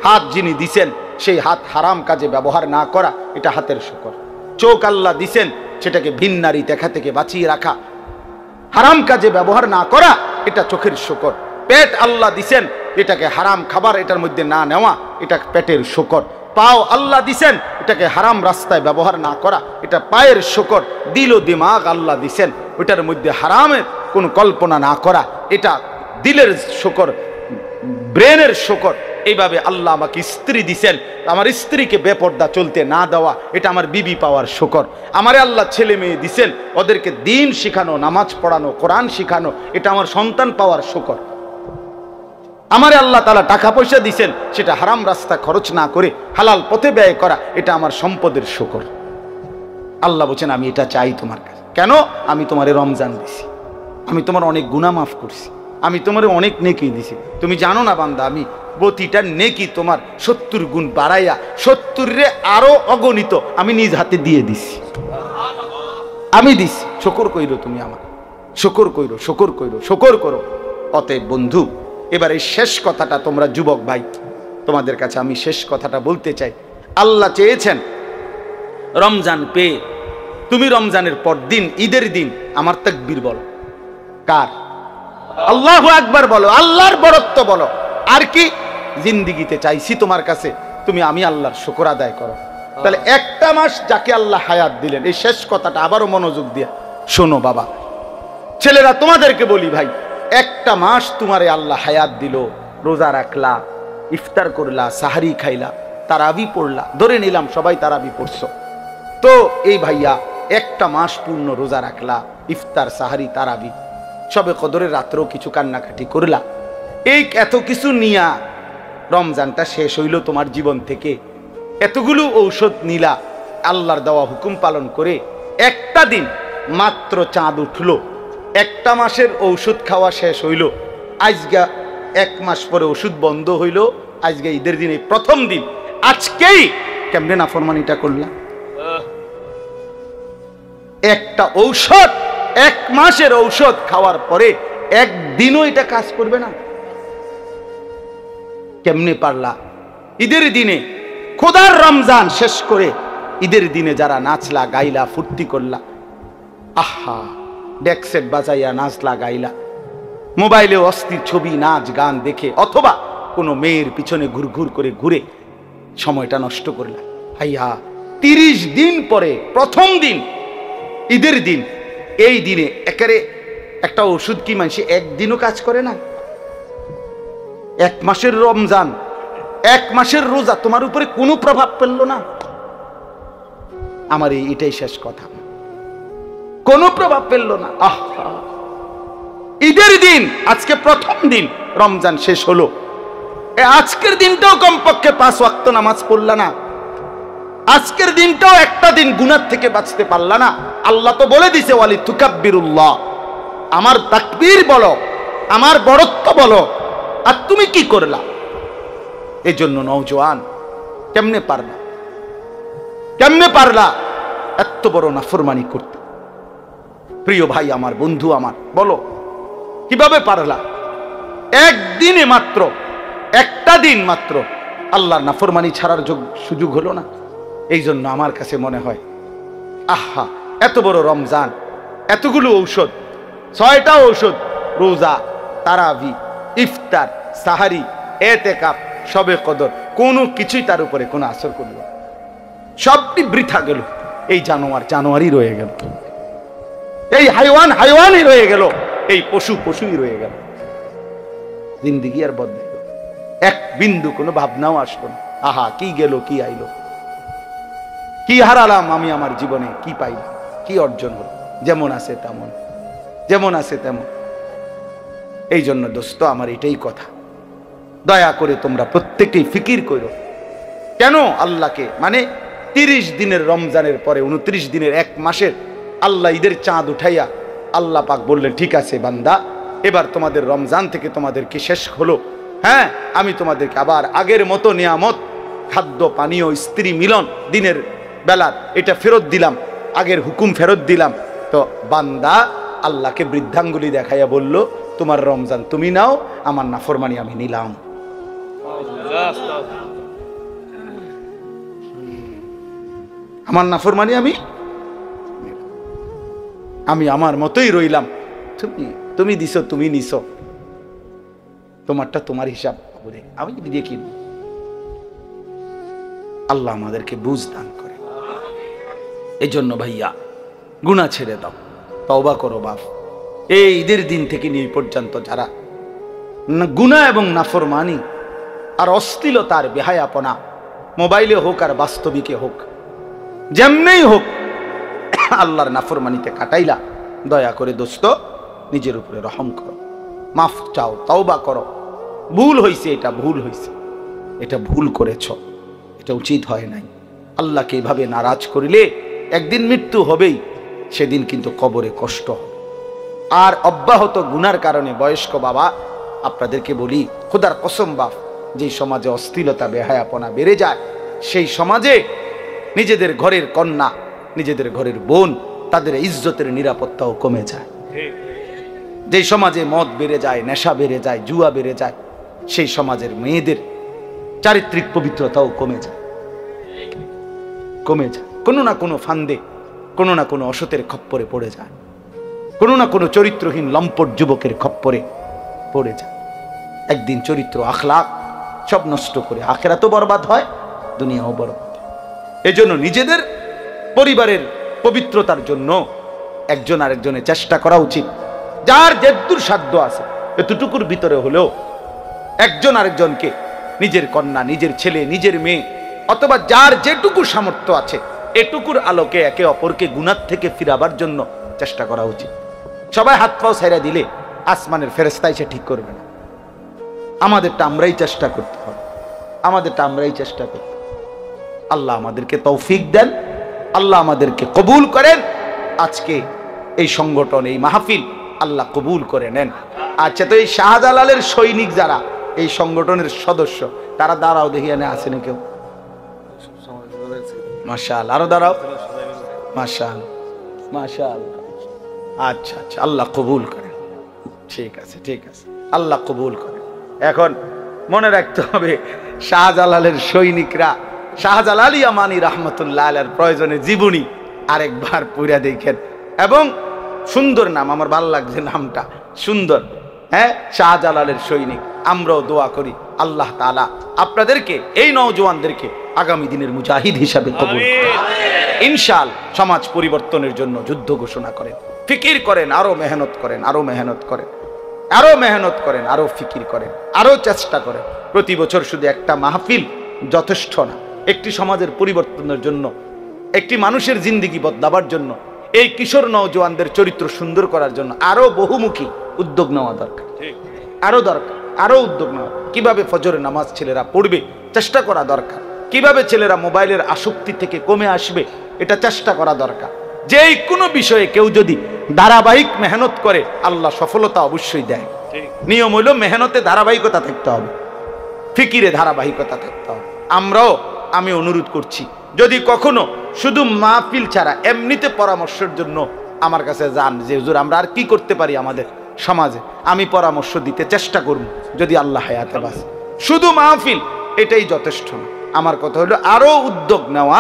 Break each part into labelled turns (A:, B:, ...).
A: হাত যিনি দিছেন সেই হাত হারাম কাজে ব্যবহার না করা, এটা হাতের শুকর। চোখ আল্লাহ দিছেন, সেটাকে ভিন নারী দেখা থেকে বাঁচিয়ে রাখা, হারাম কাজে ব্যবহার না করা, এটা চোখের শুকর। পেট আল্লাহ দিছেন, এটাকে হারাম খাবার এটার মধ্যে না নেওয়া, এটা পেটের শুকর। পাও আল্লাহ দিছেন, এটাকে হারাম রাস্তায় ব্যবহার না করা, এটা পায়ের শুকর। দিল ও দিমাগ আল্লাহ দিছেন, ওইটার মধ্যে হারামের কোনো কল্পনা না করা, এটা দিলের শুকর, ব্রেনের শুকর। এইভাবে আল্লাহ আমাকে স্ত্রী দিছেন, আমার স্ত্রীকে বেপর্দা চলতে না দেওয়া, এটা আমার বিবি পাওয়ার শুকর। আমারে আল্লাহ ছেলে মেয়ে দিছেন, ওদেরকে দিন শিখানো, নামাজ পড়ানো, কোরআন শিখানো, এটা আমার সন্তান পাওয়ার শুকর। আমারে আল্লাহ তাআলা টাকা পয়সা দিছেন, সেটা হারাম রাস্তা খরচ না করে হালাল পথে ব্যয় করা, এটা আমার সম্পদের শুকর। আল্লাহ বলছেন আমি এটা চাই তোমার কাছে। কেন? আমি তোমারে রমজান দিছি, আমি তোমার অনেক গুনাহ মাফ করছি, আমি তোমারে অনেক নেকি দিছি। তুমি জানো না বান্দা, আমি প্রতিটা নেকি তোমার 70 গুণ বাড়াইয়া 70 রে আরো অগণিত আমি নিজ হাতে দিয়ে দিছি। আমি দিছি, শুকর কইরো তুমি আমার, শুকর কইরো, শুকর কইরো, শুকর করো। অতএব বন্ধু, এবার এই শেষ কথাটা তোমরা যুবক ভাই, তোমাদের কাছে আমি শেষ কথাটা বলতে চাই। আল্লাহ চেয়েছেন রমজান পেয়ে তুমি রমজানের পর দিন, ঈদের দিন আমার তাকবীর বলো। কার? আল্লাহু আকবার বলো, আল্লাহর বরত্ব বলো। আর কি? জিন্দিগিতে চাইছি তোমার কাছে তুমি আমি আল্লাহর শুকর আদায় করো। তাহলে একটা মাস যাকে আল্লাহ হায়াত দিলেন, এই শেষ কথাটা আবারও মনোযোগ দিয়া শোনো বাবা, ছেলেরা তোমাদেরকে বলি ভাই, একটা মাস তোমারে আল্লাহ হায়াত দিল, রোজা রাখলা, ইফতার করলা, সাহারি খাইলা, তারাবি পড়লা, ধরে নিলাম সবাই তারাবি পড়ছো, তো এই ভাইয়া একটা মাস পূর্ণ রোজা রাখলা, ইফতার, সাহারি, তারাবি, সবে কদরের রাত্রেও কিছু কান্নাকাটি করলা, এই এত কিছু নিয়া রমজানটা শেষ হইল তোমার জীবন থেকে, এতগুলো ঔষধ নিলা, আল্লাহর দেওয়া হুকুম পালন করে একটা দিন মাত্র চাঁদ উঠলো, একটা মাসের ঔষধ খাওয়া শেষ হইল, আজগা 1 মাস পরে ওষুধ বন্ধ হইল, আজকে ঈদের দিন, এই প্রথম দিন, আজকেই কেমনে নাফরমানিটা করলা? একটা ঔষধ, 1 মাসের ঔষধ খাওয়ার পরে একদিনও এটা কাজ করবে না? কেমনে পারলা? ঈদের দিনে খোদার রমজান শেষ করে ঈদের দিনে যারা নাচলা, গাইলা, ফুর্তি করলা, আহা, ডেকসেট বাজাইয়া নাচলা, গাইলা, মোবাইলে অস্থির ছবি, নাচ, গান দেখে, অথবা কোনো মেয়ের পিছনে ঘুরঘুর করে ঘুরে সময়টা নষ্ট করলা, হাইয়া 30 দিন পরে প্রথম দিন, ঈদের দিন, এই দিনে একেবারে একটা ওষুধ কি মানুষ একদিনও কাজ করে না? 1 মাসের রমজান, 1 মাসের রোজা তোমার উপরে কোনো প্রভাব ফেললো না? আমার এটাই শেষ কথা, কোনো প্রভাব ফেললো না। আহা, ঈদের দিন, আজকে প্রথম দিন, রমজান শেষ হলো, আজকের দিনটাও কমপক্ষে 5 ওয়াক্ত নামাজ পড়লা না, আজকের দিনটাও একটা দিন গুনাহ থেকে বাঁচতে পারলা না। আল্লাহ তো বলে দিছে ওয়ালি তুকাব্বিরুল্লাহ, আমার তাকবীর বলো, আমার বড়ত্ব বলো, আর তুমি কি করলা? এই জন্য নওজোয়ান, কেমনে পারলা, কেমনে পারলা এত বড় নাফরমানি করতে? প্রিয় ভাই আমার, বন্ধু আমার, বলো কিভাবে পারলা? একদিনে মাত্র, একটা দিন মাত্র আল্লাহর নাফরমানি ছাড়ার সুযোগ হলো না? এই জন্য আমার কাছে মনে হয়, আহা, এত বড় রমজান, এতগুলো ঔষধ, 6টা ঔষধ, রোজা, তারাবি, ইফতার, সাহারি, এতেকাফ, শবে কদর, কোনো কিছুই তার উপরে কোনো আসর করল না, সবটি বৃথা গেল। এই জানোয়ার জানোয়ারই রয়ে গেল, এই হাইওয়ান হাইওয়ানই রয়ে গেল, এই পশু পশুই রয়ে গেল। জিন্দিগি আর বদলে গেল, এক বিন্দু কোনো ভাবনাও আসলো না। আহা, কি গেল, কি আইলো, কি হারালাম আমি আমার জীবনে, কি পাইলাম, কি অর্জন হলো? যেমন আছে তেমন, যেমন আছে তেমন। এই জন্য দোস্ত আমার এটাই কথা, দয়া করে তোমরা প্রত্যেকেই ফিকির করো, কেন আল্লাহকে, মানে 30 দিনের রমজানের পরে 29 দিনের 1 মাসের আল্লাহ ঈদের চাঁদ উঠাইয়া আল্লাহ পাক বললেন, ঠিক আছে বান্দা, এবার তোমাদের রমজান থেকে তোমাদেরকে শেষ হলো, হ্যাঁ, আমি তোমাদেরকে আবার আগের মতো নিয়ামত, খাদ্য, পানীয়, স্ত্রী মিলন, দিনের বেলা এটা ফেরত দিলাম, আগের হুকুম ফেরত দিলাম। তো বান্দা আল্লাহকে বৃদ্ধাঙ্গুলি দেখাইয়া বলল, তোমার রমজান তুমি নাও, আমার নাফরমানি আমি নিলাম। আমার নাফরমানি আমি আমার মতোই রইলাম, তুমি দিছো, তুমি নিছো, তোমারটা তোমার হিসাব, আমি দিয়ে কি। আল্লাহ আমাদেরকে বুঝ দান করে। এই জন্য ভাইয়া গুনাহ ছেড়ে দাও, তওবা করো বাপ। এই ঈদের দিন থেকে নিয়ে পর্যন্ত যারা গুনাহ এবং নাফরমানি আর অশ্লীলতার বেহায়াপনা, মোবাইলে হোক আর বাস্তবিকে হোক, যেমনেই হোক, আল্লাহর নাফরমানিতে কাটাইলা, দয়া করে দোস্ত নিজের উপরে রহম করো, মাফ চাও, তওবা করো। ভুল হয়েছে, এটা ভুল হয়েছে, এটা ভুল করেছ, এটা উচিত হয় নাই। আল্লাহকে এভাবে নারাজ করিলে একদিন মৃত্যু হবেই, সেদিন কিন্তু কবরে কষ্ট হবে। আর অব্যাহত গুনার কারণে বয়স্ক বাবা আপনাদেরকে বলি, খোদার কসম বাপ, যে সমাজে অশ্লীলতা বেহায়াপনা বেড়ে যায়, সেই সমাজে নিজেদের ঘরের কন্যা, নিজেদের ঘরের বোন, তাদের ইজ্জতের নিরাপত্তাও কমে যায়। যে সমাজে মদ বেড়ে যায়, নেশা বেড়ে যায়, জুয়া বেড়ে যায়, সেই সমাজের মেয়েদের চারিত্রিক পবিত্রতাও কমে যায়। কোনো না কোনো ফান্দে, কোনো না কোনো অসতের খপ্পরে পড়ে যায়, কোনো না কোনো চরিত্রহীন লম্পট যুবকের খপ্পরে পড়ে যায়। একদিন চরিত্র, আখলাক সব নষ্ট করে আখিরাতও বরবাদ হয়, দুনিয়াও বরবাদ। এজন্য নিজেদের পরিবারের পবিত্রতার জন্য একজন আরেকজনের চেষ্টা করা উচিত। যার যেদূর সাধ্য আছে, এতটুকুর ভিতরে হলেও একজন আরেকজনকে, নিজের কন্যা, নিজের ছেলে, নিজের মেয়ে, অথবা যার যেটুকু সামর্থ্য আছে, এটুকুর আলোকে একে অপরকে গুনাহ থেকে ফিরাবার জন্য চেষ্টা করা উচিত। সবাই হাত পাও ছাইরা দিলে আসমানের ফেরেশতা এসে ঠিক করবে না। আমাদেরটা আমরাই চেষ্টা করতে হবে, আমাদেরটা আমরাই চেষ্টা করতে। আল্লাহ আমাদেরকে তৌফিক দেন, আল্লাহ আমাদেরকে কবুল করেন। আজকে এই সংগঠন, এই মাহফিল আল্লাহ কবুল করে নেন। আচ্ছা, তো এই শাহজালালের সৈনিক যারা এই সংগঠনের সদস্য, তারা দাঁড়াও, দেখিয়ে না আসেনি কেউ? মাশাআল্লাহ, আরো দাঁড়াও। মাশাআল্লাহ, মাশাআল্লাহ। আচ্ছা আচ্ছা, আল্লাহ কবুল করেন। ঠিক আছে, ঠিক আছে, আল্লাহ কবুল করেন। এখন মনে রাখতে হবে, শাহজালালের সৈনিকরা শাহজালাল ইয়ামানি রহমতুল্লাহ আলাইহির প্রয়োজনে জীবনী আরেকবার পড়ে দেখেন। এবং সুন্দর নাম, আমার ভালো লাগছে নামটা, সুন্দর। হ্যাঁ, শাহজালালের সৈনিক। আমরাও দোয়া করি আল্লাহ তাআলা আপনাদেরকে, এই নওজোয়ানদেরকে আগামী দিনের মুজাহিদ হিসাবে কবুল করেন। ইনশাআল্লাহ সমাজ পরিবর্তনের জন্য যুদ্ধ ঘোষণা করেন, ফিকির করেন, আরো মেহনত করেন, আরো মেহনত করেন, আরো মেহনত করেন, আরো ফিকির করেন, আরো চেষ্টা করেন। প্রতি বছর শুধু একটা মাহফিল যথেষ্ট না। একটি সমাজের পরিবর্তনের জন্য, একটি মানুষের জিন্দেগি বদলাবার জন্য, এই কিশোর নওজোয়ানদের চরিত্র সুন্দর করার জন্য আরো বহুমুখী উদ্যোগ নেওয়া দরকার, আরো দরকার, আরো উদ্যোগ নেওয়া। কিভাবে ফজরের নামাজ ছেলেরা পড়বে চেষ্টা করা দরকার, কিভাবে ছেলেরা মোবাইলের আসক্তি থেকে কমে আসবে এটা চেষ্টা করা দরকার। যেই কোনো বিষয়ে কেউ যদি ধারাবাহিক মেহনত করে, আল্লাহ সফলতা অবশ্যই দেয়। নিয়ম হইল মেহনতে ধারাবাহিকতা থাকতে হবে, ফিকিরে ধারাবাহিকতা থাকতে হবে। আমি অনুরোধ করছি, যদি কখনো শুধু মাহফিল ছাড়া এমনিতে পরামর্শের জন্য আমার কাছে যান, যে হুজুর আমরা আর কি করতে পারি আমাদের সমাজে, আমি পরামর্শ দিতে চেষ্টা করব যদি আল্লাহ হায়াতে বাঁচে। শুধু মাহফিল এটাই যথেষ্ট না। আমার কথা হলো আরো উদ্যোগ নেওয়া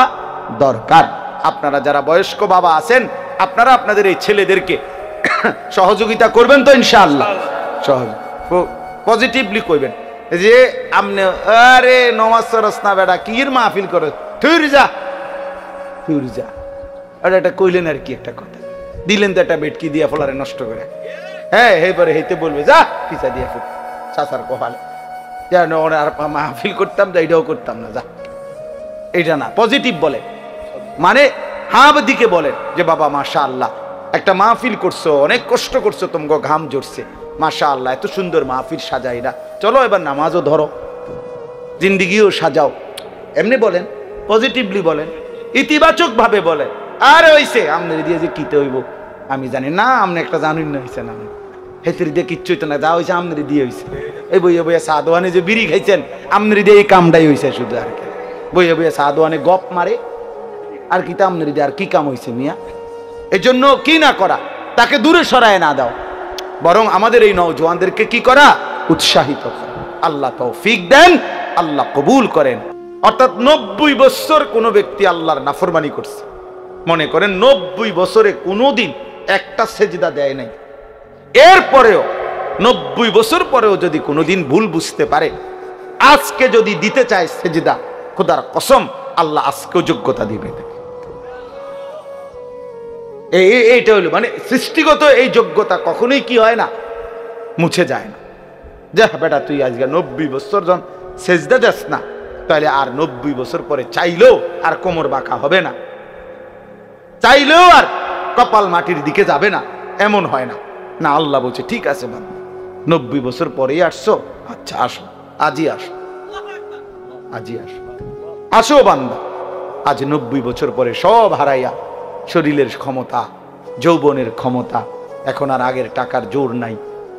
A: দরকার। আপনারা যারা বয়স্ক বাবা আছেন, আপনারা আপনাদের এই ছেলেদেরকে সহযোগিতা করবেন তো ইনশাআল্লাহ? পজিটিভলি কইবেন যে আপনি আরে নমাজ সরস না বেটা, কির মাহফিল করে, তুই যা, তুই যা। এটা কইলেন আর কি, একটা কথা দিলেন তো, একটা বেটকি দিয়া ফলারে নষ্ট করে। হ্যাঁ, এইবারে হেইতে বলবে যা পিছা দিয়া ফুট চাচার কপালে, যেন আর মাহফিল করতাম যা, এটাও করতাম না, যা। এটা না, পজিটিভ বলে, মানে হাব দিকে বলেন যে বাবা মাশাআল্লাহ একটা মাহফিল করছো, অনেক কষ্ট করছো, তোমাকে ঘাম ঝরছে, মাশাআল্লাহ এত সুন্দর মাহফিল সাজাইরা, চলো এবার নামাজও ধরো, জিন্দিগিও সাজাও। এমনি বলেন, পজিটিভলি বলেন, ইতিবাচক ভাবে বলেন। আর হইছে আমনের দিয়ে যে কিতে হইব আমি জানি না, আমনে একটা জানুন না, হইছে না হেতের দিয়ে কিচ্ছু হইতো না, যা হয়েছে আমনের দিয়ে হয়েছে। এই বইয়ে বইয়ে সাদওয়ানে যে বিড়ি খাইছেন, আমনের দিয়ে এই কামটাই হয়েছে শুধু। আর কি বইয়ে বইয়ে সাদওয়ানে গপ মারে, আর কি তা আমনের দিয়ে আর কি কাম হয়েছে মিয়া? এজন্য কি না করা, তাকে দূরে সরায় না দাও, বরং আমাদের এই নওজোয়ানদেরকে কি করা, উৎসাহিত করা। আল্লাহ তৌফিক দেন, আল্লাহ কবুল করেন। অর্থাৎ 90 বছর কোনো ব্যক্তি আল্লাহর নাফরমানি করছে, মনে করেন 90 বছরে কোনোদিন একটা সেজদা দেয় নাই, এরপরেও 90 বছর পরেও যদি কোনোদিন ভুল বুঝতে পারে, আজকে যদি দিতে চায় সেজদা, খোদার কসম আল্লাহ আজকেও যোগ্যতা দিবে। এইটা হলো মানে সৃষ্টিগত এই যোগ্যতা কখনোই কি হয় না, মুছে যায় না। যা বেটা তুই আজকে 90 বছর জন সেজদা দেস না, তাহলে আর 90 বছর পরে চাইলেও আর কোমর বাঁকা হবে না, চাইলেও আর কপাল মাটির দিকে যাবে না, এমন হয় না। না, আল্লাহ বলছে ঠিক আছে বান্দা, 90 বছর পরেই আসছো, আচ্ছা আসো, আজই আসো, আজই আসো, আসো বান্দা। আজ 90 বছর পরে সব হারাইয়া, শরীরের ক্ষমতা, যৌবনের ক্ষমতা, এখন আর আগের টাকার জোর নাই,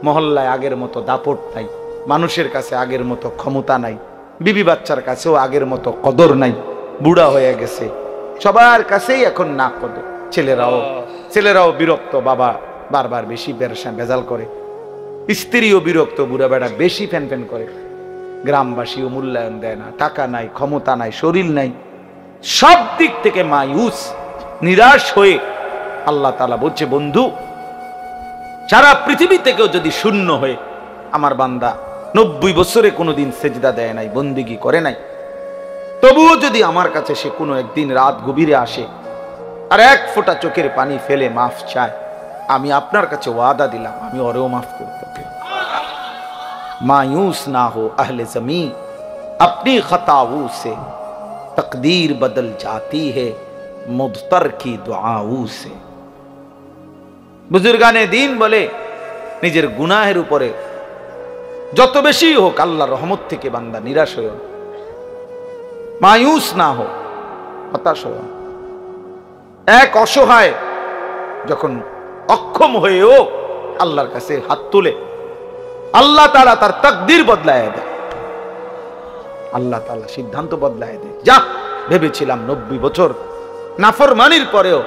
A: মহল্লায় আগের মতো দাপট নাই, মানুষের কাছে আগের মতো ক্ষমতা নাই, বিবি বাচ্চার কাছেও আগের মতো কদর নাই, বুড়া হয়ে গেছে, সবার কাছেই এখন না কদর। ছেলেরাও বিরক্ত, বাবা বারবার বেশি ভেজাল করে, স্ত্রীও বিরক্ত, বুড়া বেড়া বেশি ফ্যান ফ্যান করে, গ্রামবাসীও মূল্যায়ন দেয় না, টাকা নাই, ক্ষমতা নাই, শরীর নাই, সব দিক থেকে মায়ুস, নিরাশ হয়ে আল্লাহ তাআলা বলছে, বন্ধু সারা পৃথিবী থেকেও যদি শূন্য হয়ে আমার বান্দা 90 বছরে কোনোদিন সেজদা দেয় নাই, বন্দিগি করে নাই, তবুও যদি আমার কাছে সে কোনো একদিন রাত গভীরে আসে আর এক ফোঁটা চোখের পানি ফেলে মাফ চায়, আমি আপনার কাছে ওয়াদা দিলাম আমি ওরেও মাফ করতে পারি। मायूस ना हो अहले ज़मीं अपनी खताओं से, तकदीर बदल जाती है मुद्तर की दुआओं से। बुजुर्गाने दीन बोले निजेर गुनाहेर उपरे যত বেশি হোক আল্লাহর রহমত থেকে বান্দা নিরাশ হয়ো, মায়ুস না হো, হতাশ হয়ো। এক অসহায় যখন অক্ষম হয়েও আল্লাহর কাছে হাত তুলে, আল্লাহ তাআলা তার তাকদীর বদলায় দেয়, আল্লাহ তাআলা সিদ্ধান্ত বদলায় দেয়। যা ভেবেছিলাম 90 বছর নাফরমানির পরেও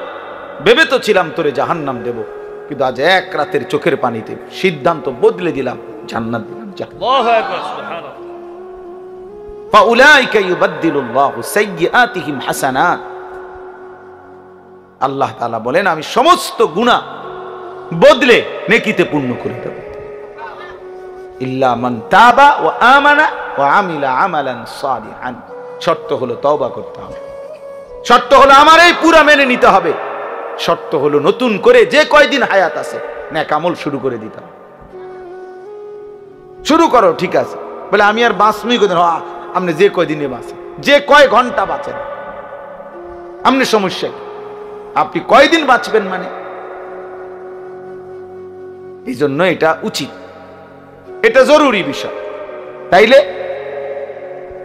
A: ভেবে তো ছিলাম তোরে জাহান্নাম দেব, কিন্তু আজ এক রাতের চোখের পানিতে সিদ্ধান্ত বদলে দিলাম, জান্নাত দিলাম। যা, আল্লাহু আকবার, সুবহানাল্লাহ। ফাউলাইকা ইউবাদদিলুল্লাহু সাইয়্যাতিহিম হাসানাত। আল্লাহ তাআলা বলেন আমি সমস্ত গুনাহ বদলে নেকিতে পূর্ণ করে দেব। ইল্লা মান তাবা ওয়া আমানা ওয়া আমিলা আমালান সালিহান। শর্ত হলো তওবা করতে হবে, শর্ত হলো আমার এই পুরা মেনে নিতে হবে, শর্ত হলো নতুন করে যে কয়দিন হায়াত আছে নেক আমল শুরু করে দিতে হবে। শুরু করো, ঠিক আছে, বলে আমি আর বাঁচবই কদিন, আপনি যে কয়দিনে বাঁচেন, যে কয় ঘন্টা বাঁচেন, আপনি সমস্যা, আপনি কয়দিন বাঁচবেন মানে, এই জন্য এটা উচিত, এটা জরুরি বিষয়। তাইলে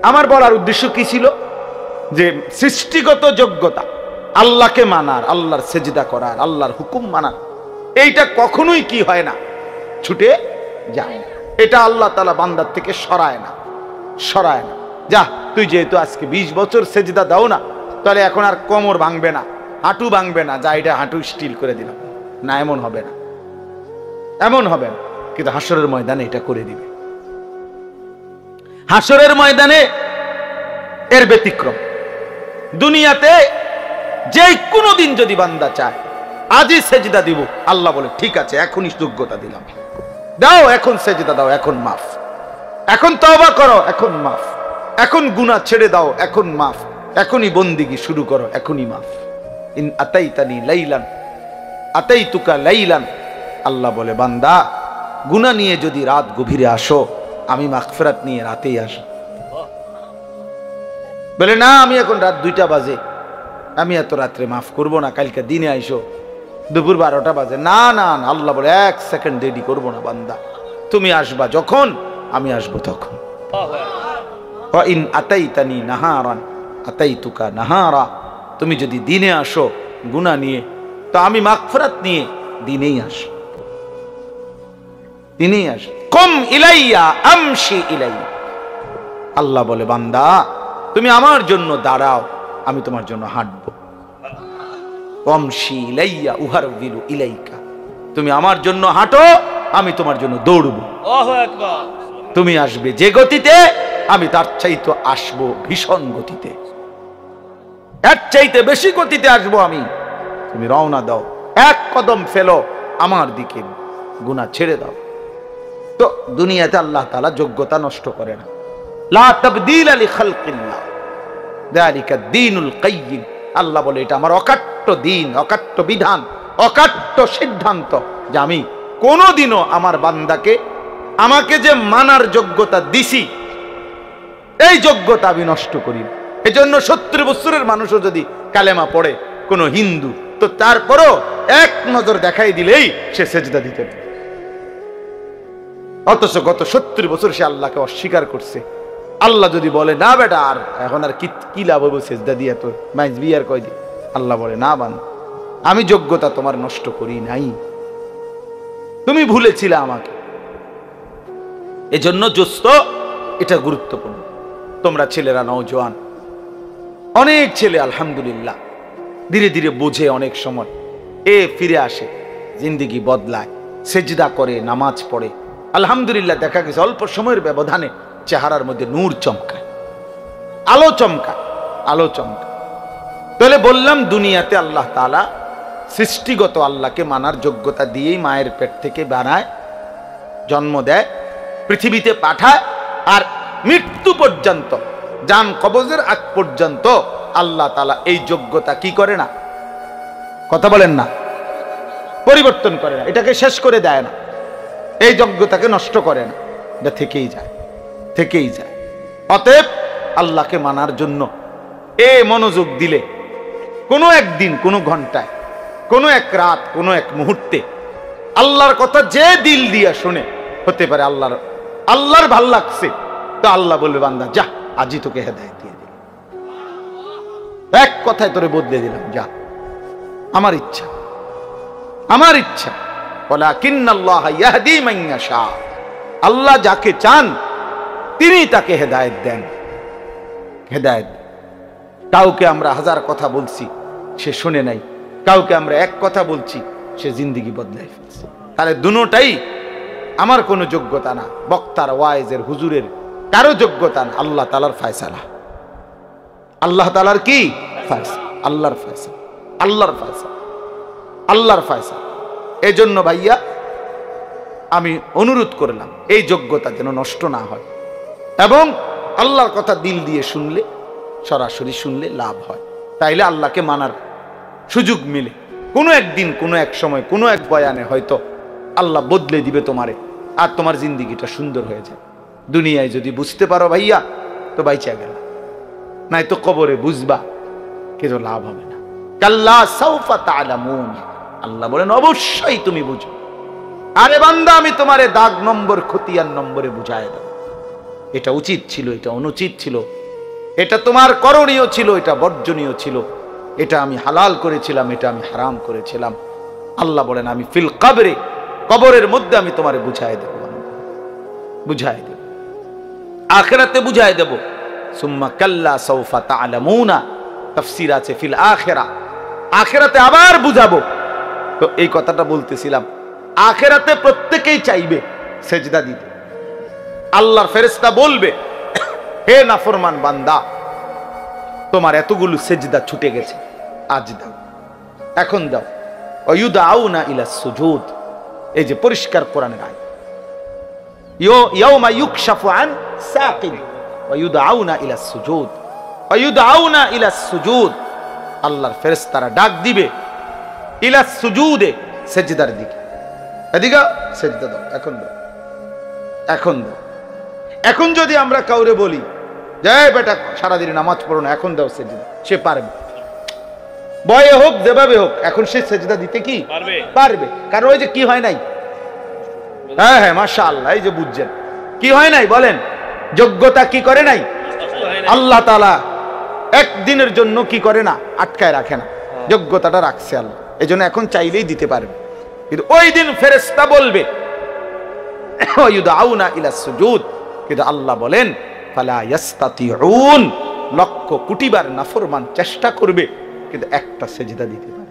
A: আমার বলার উদ্দেশ্য কি ছিল, যে সৃষ্টিগত যোগ্যতা, আল্লাহকে মানার, আল্লাহর সেজদা করার, আল্লাহর হুকুম মানার, এইটা কখনোই কি হয় না, ছুটে যায় না। এটা আল্লাহ তাআলা বান্দার থেকে সরায় না, সরায় না। যা তুই যেহেতু আজকে 20 বছর সেজদা দাও না, তাহলে এখন আর কোমর ভাঙবে না, হাঁটু ভাঙবে না, যা এটা হাঁটু স্টিল করে দিলাম, না এমন হবে না, এমন হবে না। কিন্তু হাসরের ময়দানে এটা করে দিবে, হাসরের ময়দানে এর ব্যতিক্রম। দুনিয়াতে যে কোনো দিন যদি বান্দা চায় আজই সেজদা দিব, আল্লাহ বলে ঠিক আছে এখনই যোগ্যতা দিলাম, দাও এখন সেজদা দাও, এখন মাফ, এখন তওবা করো, এখন মাফ, এখন গুনাহ ছেড়ে দাও, এখন মাফ, এখনই বন্দিগি শুরু করো, এখনই মাফ। ইন আতাইতানি লাইলান আতাইতুকা লাইলান। আল্লাহ বলে বান্দা গুনাহ নিয়ে যদি রাত গভীরে আসো, আমি মাগফিরাত নিয়ে রাতেই আসো। বলে না আমি এখন রাত 2টা বাজে, আমি এত রাত্রে মাফ করব না, কালকে দিনে আইসো, দুপুর 12টা বাজে, না না না, আল্লাহ বলে 1 সেকেন্ড দেরি করবো না বান্দা, তুমি আসবা যখন আমি আসবো তখন। ওয়া ইন আতাইতানি নাহারান আতাইতুকা নাহারা। তুমি যদি দিনে আসো গুনাহ নিয়ে, তো আমি মাগফিরাত নিয়ে দিনেই আসো, দিনেই আসো। কুম ইলাইয়া আমশি ইলাইয়া। আল্লাহ বলে বান্দা তুমি আমার জন্য দাঁড়াও, আমি তোমার জন্য হাঁটবো। আমশি ইলাইয়া উহারবিলু ইলাইকা। তুমি আমার জন্য হাঁটো, আমি তোমার জন্য দৌড়বো। আল্লাহু আকবার। তুমি আসবে যে গতিতে, আমি তার চাইতে আসবো ভীষণ গতিতে, এর চাইতে বেশি গতিতে আসবো আমি। তুমি রওনা দাও, এক কদম ফেলো আমার দিকে, গুনাহ ছেড়ে দাও। তো দুনিয়াতে আল্লাহ তাআলা যোগ্যতা নষ্ট করে না। লা তাবদীলা লিখালকিল্লাহ যালিকা দ্বীনুল কাইয়্যিম। আল্লাহ বলে এটা আমার অকাট্য দিন, অকাট্য বিধান, অকাট্য সিদ্ধান্ত, যে আমি কোনোদিনও আমার বান্দাকে আমাকে যে মানার যোগ্যতা দিছি এই যোগ্যতা আমি নষ্ট করি না। এজন্য 70 বছরের মানুষও যদি কালেমা পড়ে কোন হিন্দু, তো তারপরও এক নজর দেখাই দিলেই সে সেজদা দিতে পারে। অথচ গত 70 বছর সে আল্লাহকে অস্বীকার করছে। আল্লাহ যদি বলে না বেটা আর এখন আর কি লাভ হবে সেজদা দিয়ে, তো মাইজ বিয়ার কয় দিন, আল্লাহ বলে না বান, আমি যোগ্যতা তোমার নষ্ট করি নাই, তুমি ভুলেছিলে আমাকে। এজন্য দোস্ত এটা গুরুত্বপূর্ণ। তোমরা ছেলেরা নওজোয়ান, অনেক ছেলে আলহামদুলিল্লাহ ধীরে ধীরে বোঝে, অনেক সময় ফিরে আসে, জিন্দেগি বদলায়, সেজদা করে, নামাজ পড়ে, আলহামদুলিল্লাহ দেখা গেছে অল্প সময়ের ব্যবধানে চেহারার মধ্যে নূর চমকায়, আলো চমকায়, আলো চমকায়। তাহলে বললাম দুনিয়াতে আল্লাহ তাআলা সৃষ্টিগত আল্লাহকে মানার যোগ্যতা দিয়েই মায়ের পেট থেকে বানায়, জন্ম দেয়, পৃথিবীতে পাঠায়, আর মৃত্যু পর্যন্ত, জান কবজের আগ পর্যন্ত আল্লাহ তাআলা এই যোগ্যতা কি করে না, কথা বলেন না, পরিবর্তন করে না, এটাকে শেষ করে দেয় না, এই যোগ্যতাকে নষ্ট করে না, এটা থেকেই যায়, থেকেই যায়। অতএব আল্লাহকে মানার জন্য মনোযোগ দিলে কোনো একদিন, কোনো ঘন্টায়, কোনো এক রাত, কোনো এক মুহূর্তে আল্লাহর কথা যে দিল দিয়া শুনে, হতে পারে আল্লাহর ভাল লাগছে, তো আল্লাহ বলবে বান্দা যা, আজই তোকে হেদায়েত দিয়ে দিলাম, এক কথায় তোরে বদলে দিলাম, যা, আমার ইচ্ছা, আমার ইচ্ছা। ওয়ালাকিন্নাল্লাহা ইয়াহদি মান ইয়াশা, আল্লাহ যাকে চান তিনি তাকে হেদায়েত দেন, হেদায়েত। কাউকে আমরা 1000 কথা বলছি, সে শুনে নাই, কাউকে আমরা এক কথা বলছি, সে জিন্দেগি বদলাই ফেলছে। তাহলে দুটোটাই আমার কোনো যোগ্যতা না, বক্তার, ওয়াইজের, হুজুরের কারো যোগ্যতা না, আল্লাহ তাআলার ফয়সালা। আল্লাহ তাআলার কি ফয়সালা? আল্লাহর ফয়সালা, আল্লাহর ফয়সালা, আল্লাহর ফয়সালা। এজন্য ভাইয়া আমি অনুরোধ করলাম এই যোগ্যতা যেন নষ্ট না হয়, এবং আল্লাহর কথা দিল দিয়ে শুনলে, সরাসরি শুনলে লাভ হয়, তাইলে আল্লাহকে মানার সুযোগ মিলে। কোনো একদিন, কোনো এক সময়, কোনো এক বয়ানে হয়তো আল্লাহ বদলে দিবে তোমারে, আর তোমার জিন্দেগিটা সুন্দর হয়ে যায়। দুনিয়ায় যদি বুঝতে পারো ভাইয়া, তো বাইচা গেল, নাই তো কবরে বুঝবা, কিন্তু লাভ হবে না। কাল্লা সাউফা তা'লামুন, আল্লাহ বলেন অবশ্যই তুমি বুঝো। আরে বান্দা, আমি তোমারে দাগ নম্বর, খতিয়ান নম্বরে বুঝায় দেব। এটা উচিত ছিল, এটা অনুচিত ছিল, এটা তোমার করণীয় ছিল, এটা বর্জনীয় ছিল, এটা আমি হালাল করেছিলাম, এটা আমি হারাম করেছিলাম। আল্লাহ বলেন আমি ফিল কবরে, কবরের মধ্যে আমি তোমারে বুঝায় দেব, বুঝায় দেব, আখিরাতে বুঝায় দেব। সুম্মা কাল্লা সাউফা তা'লামুনা, তাফসীর আছে ফিল আখিরা, আখিরাতে আবার বুঝাবো। তো এই কথাটা বলতেছিলাম, আখিরাতে প্রত্যেকেই চাইবে সেজদা দিতে। আল্লাহর ফেরেশতা বলবে, হে নাফরমান বান্দা, তোমার এতগুলো সেজদা ছুটে গেছে, আজ দাও, এখন দাও। ওয়ায়ুদআউনা ইলাস সুজুদ, এই যে পরিষ্কার কোরআনের আয়াত, ইয়াউমা ইউকশাফু আন সাকিন ওয়ায়ুদআউনা ইলাস সুজুদ, ওয়ায়ুদআউনা ইলাস সুজুদ। আল্লাহর ফেরেশতারা ডাক দিবে ইলাস সুজুদে, সেজদার দিকে, এদিকে সেজদা দাও, এখন দাও, এখন দাও। এখন যদি আমরা কাউরে বলি যে বেটা সারাদিন নামাজ পড়ো না, এখন দাও সেজদা, সে পারবে, বয়ে হোক যেভাবে হোক, এখন সে সেজদা দিতে কি পারবে। কারণ ওই যে কি হয় নাই, হ্যাঁ হ্যাঁ মাশাআল্লাহ, এই যে বুঝছেন কি হয় নাই, বলেন যোগ্যতা কি করে নাই, আল্লাহ তাআলা একদিনের জন্য কি করে না, আটকায় রাখে না, যোগ্যতাটা রাখছে আল্লাহ। এই জন্য এখন চাইলেই দিতে পারবে, কিন্তু ওই দিন ফেরেশতা বলবে ওয়ায়ুদআউনা ইলাস সুজুদ, কিন্তু আল্লাহ বলেন ফালা ইয়াস্তাতিউন, লক্ষ কোটিবার নাফরমান চেষ্টা করবে, কিন্তু একটা সেজদা দিতে পারবে।